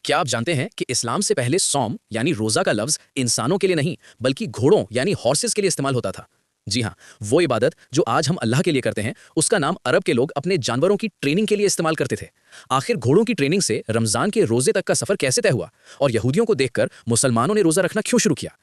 क्या आप जानते हैं कि इस्लाम से पहले सौम यानी रोज़ा का लफ्ज़ इंसानों के लिए नहीं बल्कि घोड़ों यानी हॉर्सेस के लिए इस्तेमाल होता था। जी हाँ, वो इबादत जो आज हम अल्लाह के लिए करते हैं उसका नाम अरब के लोग अपने जानवरों की ट्रेनिंग के लिए इस्तेमाल करते थे। आखिर घोड़ों की ट्रेनिंग से रमज़ान के रोज़े तक का सफ़र कैसे तय हुआ और यहूदियों को देखकर मुसलमानों ने रोज़ा रखना क्यों शुरू किया?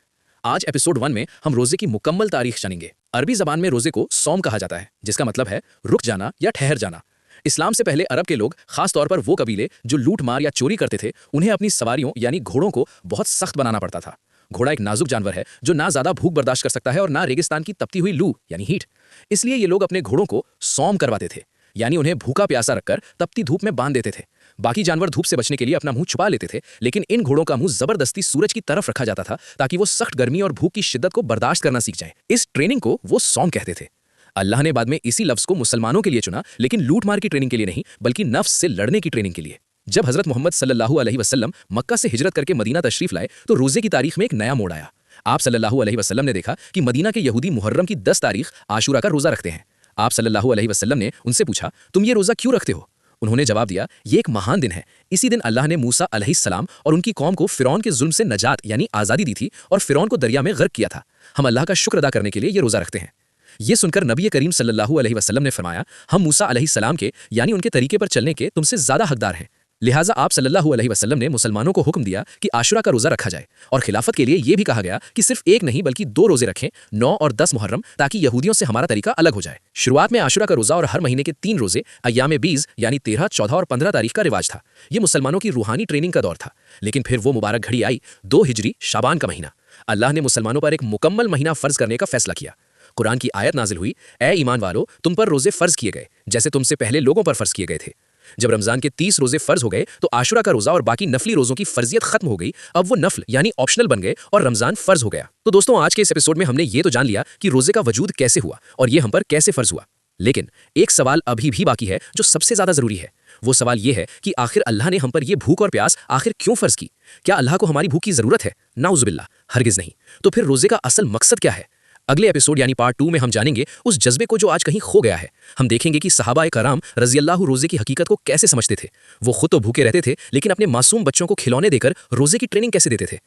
आज एपिसोड 1 में हम रोज़े की मुकम्मल तारीख जानेंगे। अरबी ज़बान में रोज़े को सौम कहा जाता है, जिसका मतलब है रुक जाना या ठहर जाना। इस्लाम से पहले अरब के लोग, खास तौर पर वो कबीले जो लूट मार या चोरी करते थे, उन्हें अपनी सवारियों यानी घोड़ों को बहुत सख्त बनाना पड़ता था। घोड़ा एक नाजुक जानवर है जो ना ज्यादा भूख बर्दाश्त कर सकता है और ना रेगिस्तान की तपती हुई लू यानी हीट। इसलिए ये लोग अपने घोड़ों को सौम करवाते थे, यानी उन्हें भूखा प्यासा रखकर तपती धूप में बांध देते थे। बाकी जानवर धूप से बचने के लिए अपना मुंह छुपा लेते थे, लेकिन इन घोड़ों का मुंह जबरदस्ती सूरज की तरफ रखा जाता था ताकि वो सख्त गर्मी और भूख की शिद्दत को बर्दाश्त करना सीख जाएं। इस ट्रेनिंग को वो सौम कहते थे। अल्लाह ने बाद में इसी लफ्ज़ को मुसलमानों के लिए चुना, लेकिन लूट मार की ट्रेनिंग के लिए नहीं बल्कि नफ्स से लड़ने की ट्रेनिंग के लिए। जब हज़रत मोहम्मद सल्लल्लाहु अलैहि वसल्लम मक्का से हिजरत करके मदीना तशरीफ लाए तो रोज़े की तारीख में एक नया मोड़ आया। आप सल्लल्लाहु अलैहि वसल्लम ने देखा कि मदीना के यहूदी मुहर्रम की 10 तारीख आशूरा का रोज़ा रखते हैं। आप सल्लल्लाहु अलैहि वसल्लम ने उनसे पूछा, तुम ये रोज़ा क्यों रखते हो? उन्होंने जवाब दिया, ये एक महान दिन है। इसी दिन अल्लाह ने मूसा अलैहिस्सलाम और उनकी कौम को फ़िरौन के जुल्म से नजात यानी आज़ादी दी थी और फ़िरौन को दरिया में गर्क किया था। हम अल्लाह का शुक्र अदा करने के लिए ये रोज़ा रखते हैं। ये सुनकर नबी करीम सल्लल्लाहु अलैहि वसल्लम ने फरमाया, हम मूसा अलैहिस्सलाम के यानी उनके तरीके पर चलने के तुमसे ज़्यादा हकदार हैं। लिहाजा आप सल्लल्लाहु अलैहि वसल्लम ने मुसलमानों को हुक्म दिया कि आशुरा का रोज़ा रखा जाए और खिलाफत के लिए ये भी कहा गया कि सिर्फ एक नहीं बल्कि 2 रोज़े रखें, 9 और 10 मुहर्रम, ताकि यहूदियों से हमारा तरीका अलग हो जाए। शुरुआत में आशुरा का रोज़ा और हर महीने के 3 रोज़े अय्याम बीज यानी 13, 14 और 15 तारीख का रिवाज था। ये मुसलमानों की रूहानी ट्रेनिंग का दौर था। लेकिन फिर वो मुबारक घड़ी आई, 2 हिजरी शाबान का महीना। अल्लाह ने मुसलमानों पर एक मुकम्मल महीना फ़र्ज करने का फैसला किया। कुरान की आयत नाजिल हुई, ए ईमान वालो, तुम पर रोज़े फ़र्ज किए गए जैसे तुमसे पहले लोगों पर फ़र्ज किए गए थे। जब रमज़ान के 30 रोज़े फ़र्ज हो गए तो आशुरा का रोज़ा और बाकी नफली रोज़ों की फ़र्जियत खत्म हो गई। अब वो नफल यानी ऑप्शनल बन गए और रमज़ान फ़र्ज हो गया। तो दोस्तों, आज के इस एपिसोड में हमने ये तो जान लिया कि रोज़े का वजूद कैसे हुआ और ये हम पर कैसे फ़र्ज हुआ। लेकिन एक सवाल अभी भी बाकी है जो सबसे ज़्यादा ज़रूरी है। वो सवाल ये है कि आखिर अल्लाह ने हम पर ये भूख और प्यास आखिर क्यों फ़र्ज की? क्या अल्लाह को हमारी भूख की ज़रूरत है? नाउज़ुबिल्लाह, हरगिज़ नहीं। तो फिर रोज़े का असल मकसद क्या है? अगले एपिसोड यानी पार्ट 2 में हम जानेंगे उस जज्बे को जो आज कहीं खो गया है। हम देखेंगे कि सहाबा कराम रज़ियल्लाहु रोज़े की हकीकत को कैसे समझते थे। वो खुद तो भूखे रहते थे, लेकिन अपने मासूम बच्चों को खिलौने देकर रोज़े की ट्रेनिंग कैसे देते थे।